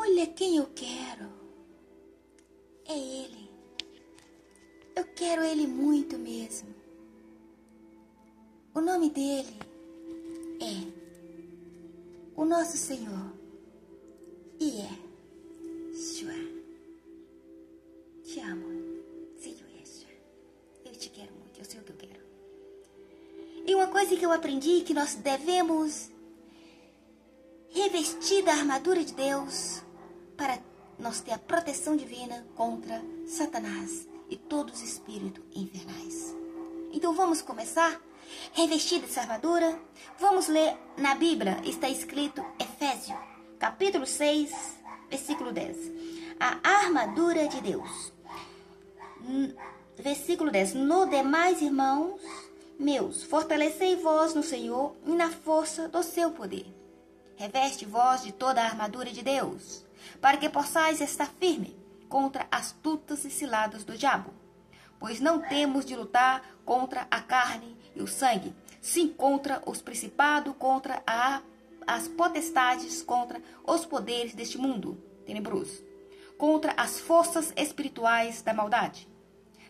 Olha quem eu quero. É Ele. Eu quero Ele muito mesmo. O nome dele é o nosso Senhor. E é Yeshua. Te amo, Senhor Yeshua. Eu te quero muito, eu sei o que eu quero. E uma coisa que eu aprendi, que nós devemos revestir da armadura de Deus para nós ter a proteção divina contra Satanás e todos os espíritos infernais. Então vamos começar? Revestir dessa armadura? Vamos ler na Bíblia, está escrito Efésios, capítulo 6, versículo 10. A armadura de Deus. Versículo 10. No demais, irmãos meus, fortalecei vós no Senhor e na força do seu poder. Reveste vós de toda a armadura de Deus, para que possais estar firme contra as astutas e ciladas do diabo. Pois não temos de lutar contra a carne e o sangue, sim contra os principados, contra as potestades, contra os poderes deste mundo tenebroso, contra as forças espirituais da maldade,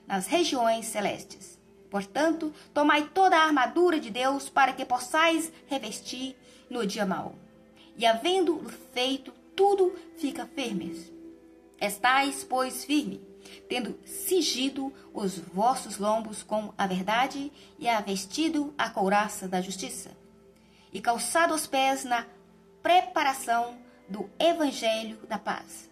nas regiões celestes. Portanto, tomai toda a armadura de Deus para que possais revestir no dia mau. E havendo feito tudo, fica firmes. Estais, pois, firme, tendo cingido os vossos lombos com a verdade e vestido a couraça da justiça, e calçado os pés na preparação do evangelho da paz,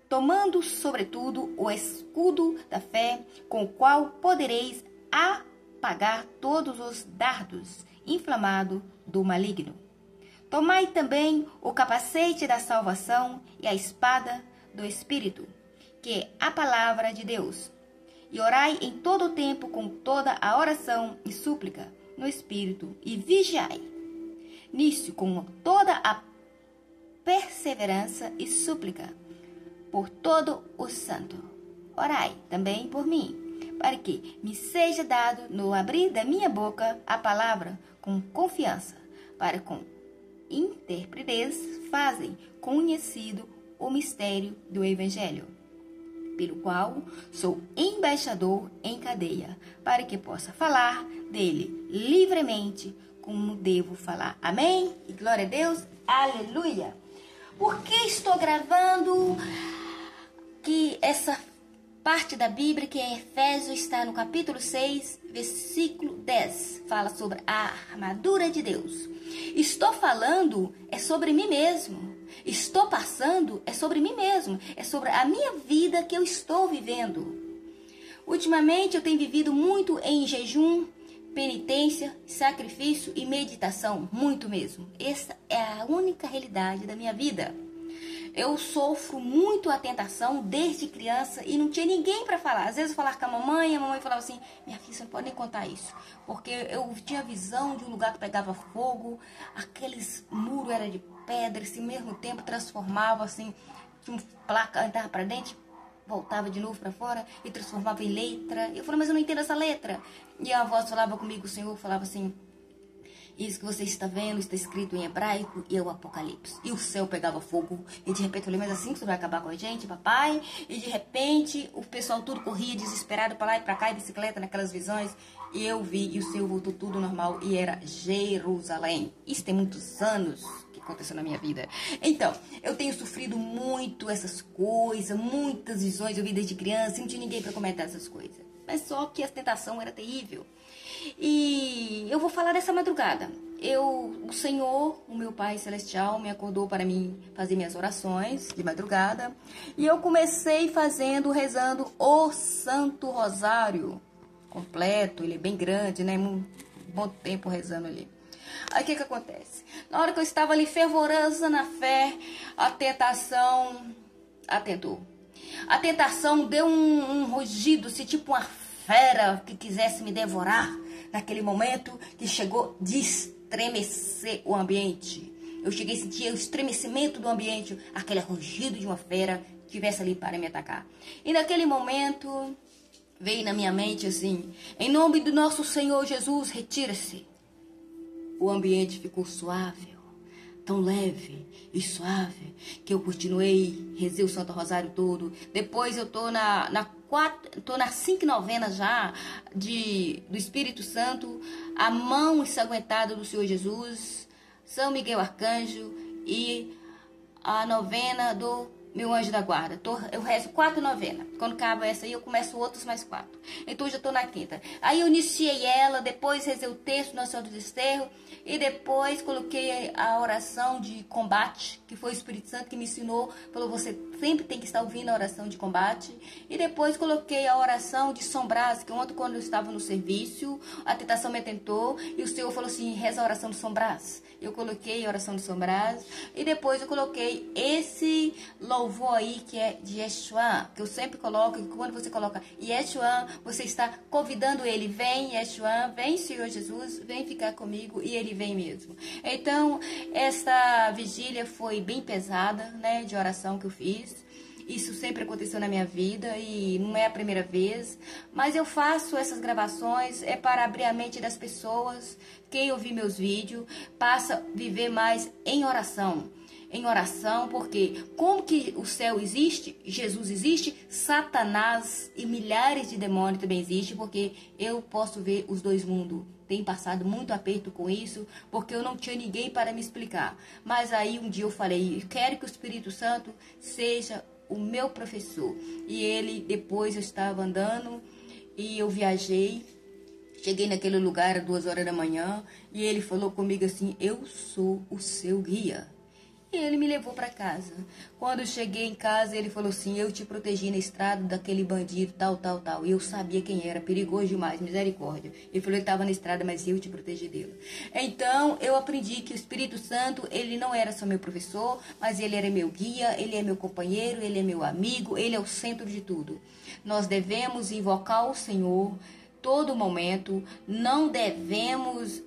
tomando, sobretudo, o escudo da fé, com o qual podereis apagar todos os dardos inflamados do maligno. Tomai também o capacete da salvação e a espada do Espírito, que é a palavra de Deus. E orai em todo o tempo com toda a oração e súplica no Espírito, e vigiai nisso com toda a perseverança e súplica por todo o santo. Orai também por mim, para que me seja dado no abrir da minha boca a palavra com confiança, para com interpretez fazem conhecido o mistério do Evangelho, pelo qual sou embaixador em cadeia, para que possa falar dele livremente, como devo falar. Amém? E glória a Deus. Aleluia. Por que estou gravando que essa parte da Bíblia, que é Efésios, está no capítulo 6, versículo 10, fala sobre a armadura de Deus. Estou falando é sobre mim mesmo. Estou passando é sobre mim mesmo. É sobre a minha vida que eu estou vivendo. Ultimamente eu tenho vivido muito em jejum, penitência, sacrifício e meditação. Muito mesmo. Essa é a única realidade da minha vida. Eu sofro muito a tentação desde criança e não tinha ninguém para falar. Às vezes eu falava com a mamãe falava assim: minha filha, você não pode nem contar isso. Porque eu tinha visão de um lugar que pegava fogo, aqueles muros eram de pedra, esse mesmo tempo transformava assim, tinha uma placa, andava para dentro, voltava de novo para fora e transformava em letra. Eu falei: mas eu não entendo essa letra. E a voz falava comigo, o Senhor falava assim: isso que você está vendo está escrito em hebraico e é o Apocalipse. E o céu pegava fogo. E de repente eu falei: mas assim que você vai acabar com a gente, papai? E de repente o pessoal tudo corria desesperado para lá e para cá, em bicicleta, naquelas visões. E eu vi, e o Senhor voltou tudo normal. E era Jerusalém. Isso tem muitos anos que aconteceu na minha vida. Então, eu tenho sofrido muito essas coisas, muitas visões eu vi desde criança. E não tinha ninguém para comentar essas coisas. Mas só que a tentação era terrível. E eu vou falar dessa madrugada. O Senhor, o meu Pai Celestial, me acordou para mim fazer minhas orações de madrugada. E eu comecei rezando o Santo Rosário completo. Ele é bem grande, né? Um bom tempo rezando ali. Aí o que acontece? Na hora que eu estava ali fervorosa na fé, a tentação atentou. A tentação deu um rugido, se tipo uma fera que quisesse me devorar. Naquele momento que chegou de estremecer o ambiente. Eu cheguei a sentir o estremecimento do ambiente, aquele rugido de uma fera que estivesse ali para me atacar. E naquele momento veio na minha mente assim: em nome do nosso Senhor Jesus, retira-se. O ambiente ficou suave, tão leve e suave, que eu continuei, rezei o Santo Rosário todo. Depois eu tô tô nas 5 novenas já do Espírito Santo, a mão ensanguentada do Senhor Jesus, São Miguel Arcanjo e a novena do meu anjo da guarda. Eu rezo 4 novenas. Quando acaba essa aí, eu começo outros mais 4. Então, eu já estou na 5ª. Aí, eu iniciei ela, depois rezei o texto Nossa Senhora do Desterro, e depois coloquei a oração de combate, que foi o Espírito Santo que me ensinou. Falou, você sempre tem que estar ouvindo a oração de combate. E depois coloquei a oração de São Brás, que ontem, quando eu estava no serviço, a tentação me atentou, e o Senhor falou assim, reza a oração de São Brás. Eu coloquei a oração de São Brás, e depois eu coloquei esse louvor aí que é de Yeshua, que eu sempre coloco, que quando você coloca Yeshua, você está convidando ele, vem Yeshua, vem Senhor Jesus, vem ficar comigo, e ele vem mesmo. Então, esta vigília foi bem pesada, né, de oração que eu fiz. Isso sempre aconteceu na minha vida e não é a primeira vez, mas eu faço essas gravações para abrir a mente das pessoas. Quem ouvir meus vídeos passa a viver mais em oração. Em oração, porque como que o céu existe, Jesus existe, Satanás e milhares de demônios também existem, porque eu posso ver os dois mundos. Tenho passado muito aperto com isso, porque eu não tinha ninguém para me explicar. Mas aí um dia eu falei, quero que o Espírito Santo seja o meu professor. E ele, depois eu estava andando e eu viajei. Cheguei naquele lugar às 2 horas da manhã e ele falou comigo assim, eu sou o seu guia. E ele me levou para casa. Quando eu cheguei em casa, ele falou assim, eu te protegi na estrada daquele bandido, tal, tal, tal. E eu sabia quem era, perigoso demais, misericórdia. Ele falou que estava na estrada, mas eu te protegi dele. Então, eu aprendi que o Espírito Santo, ele não era só meu professor, mas ele era meu guia, ele é meu companheiro, ele é meu amigo, ele é o centro de tudo. Nós devemos invocar o Senhor todo momento, não devemos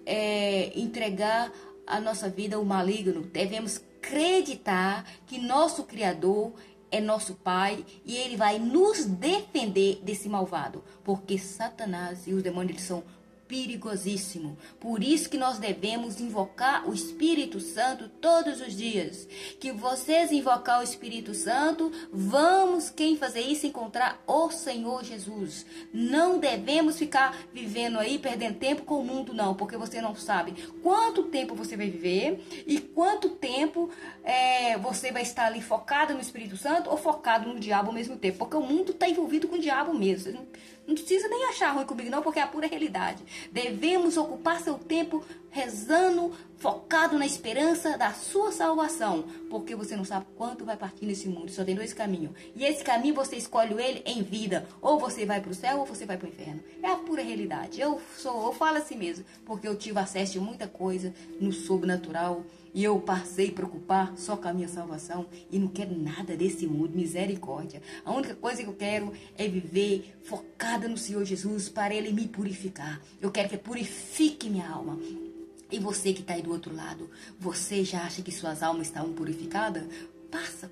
entregar a nossa vida ao maligno, devemos acreditar que nosso Criador é nosso Pai e Ele vai nos defender desse malvado, porque Satanás e os demônios eles são perigosíssimos. Por isso que nós devemos invocar o Espírito Santo todos os dias. Que vocês invocar o Espírito Santo, vamos quem fazer isso encontrar o Senhor Jesus. Não devemos ficar vivendo aí, perdendo tempo com o mundo não, porque você não sabe quanto tempo você vai viver e quanto tempo você vai estar ali focado no Espírito Santo ou focado no diabo ao mesmo tempo, porque o mundo está envolvido com o diabo mesmo. Não precisa nem achar ruim comigo não, porque é a pura realidade. Devemos ocupar seu tempo rezando, focado na esperança da sua salvação, porque você não sabe quanto vai partir nesse mundo, só tem 2 caminhos. E esse caminho você escolhe ele em vida, ou você vai para o céu ou você vai para o inferno. É a pura realidade. Eu falo assim mesmo, porque eu tive acesso a muita coisa no sobrenatural, e eu passei a preocupar só com a minha salvação e não quero nada desse mundo, misericórdia. A única coisa que eu quero é viver focada no Senhor Jesus para Ele me purificar. Eu quero que purifique minha alma. E você que está aí do outro lado, você já acha que suas almas estão purificadas?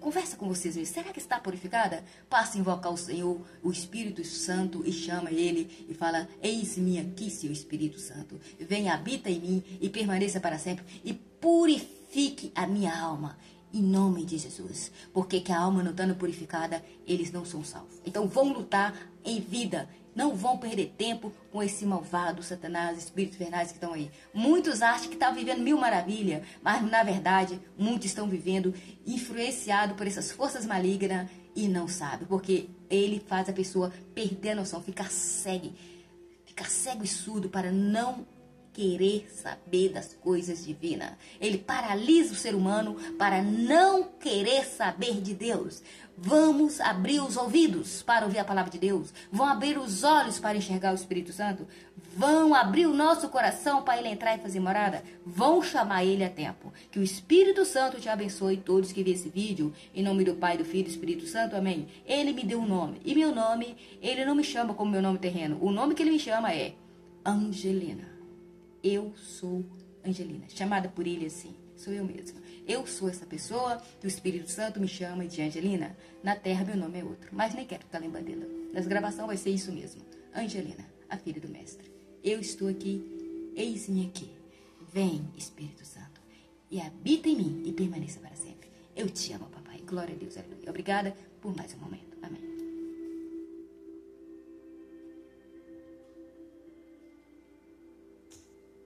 Conversa com vocês mesmos. Será que está purificada? Passa a invocar o Senhor, o Espírito Santo, e chama Ele e fala, eis-me aqui, Senhor Espírito Santo. Venha, habita em mim e permaneça para sempre e purifique a minha alma. Em nome de Jesus. Porque que a alma não estando purificada, eles não são salvos. Então vão lutar em vida. Não vão perder tempo com esse malvado Satanás, espíritos infernais que estão aí. Muitos acham que estão vivendo 1000 maravilhas, mas na verdade, muitos estão vivendo influenciados por essas forças malignas e não sabem, porque ele faz a pessoa perder a noção, ficar cego e surdo para não querer saber das coisas divinas. Ele paralisa o ser humano para não querer saber de Deus. Vamos abrir os ouvidos para ouvir a palavra de Deus. Vão abrir os olhos para enxergar o Espírito Santo. Vão abrir o nosso coração para ele entrar e fazer morada. Vão chamar ele a tempo. Que o Espírito Santo te abençoe, todos que vêem esse vídeo. Em nome do Pai, do Filho e do Espírito Santo. Amém. Ele me deu um nome. E meu nome, ele não me chama como meu nome terreno. O nome que ele me chama é Angelina. Eu sou Angelina, chamada por ele assim, sou eu mesma. Eu sou essa pessoa que o Espírito Santo me chama de Angelina. Na terra meu nome é outro, mas nem quero estar lembrando dela. Nas gravações vai ser isso mesmo. Angelina, a filha do Mestre. Eu estou aqui, eis-me aqui. Vem, Espírito Santo. e habita em mim e permaneça para sempre. Eu te amo, papai. Glória a Deus, aleluia. Obrigada por mais um momento. Amém.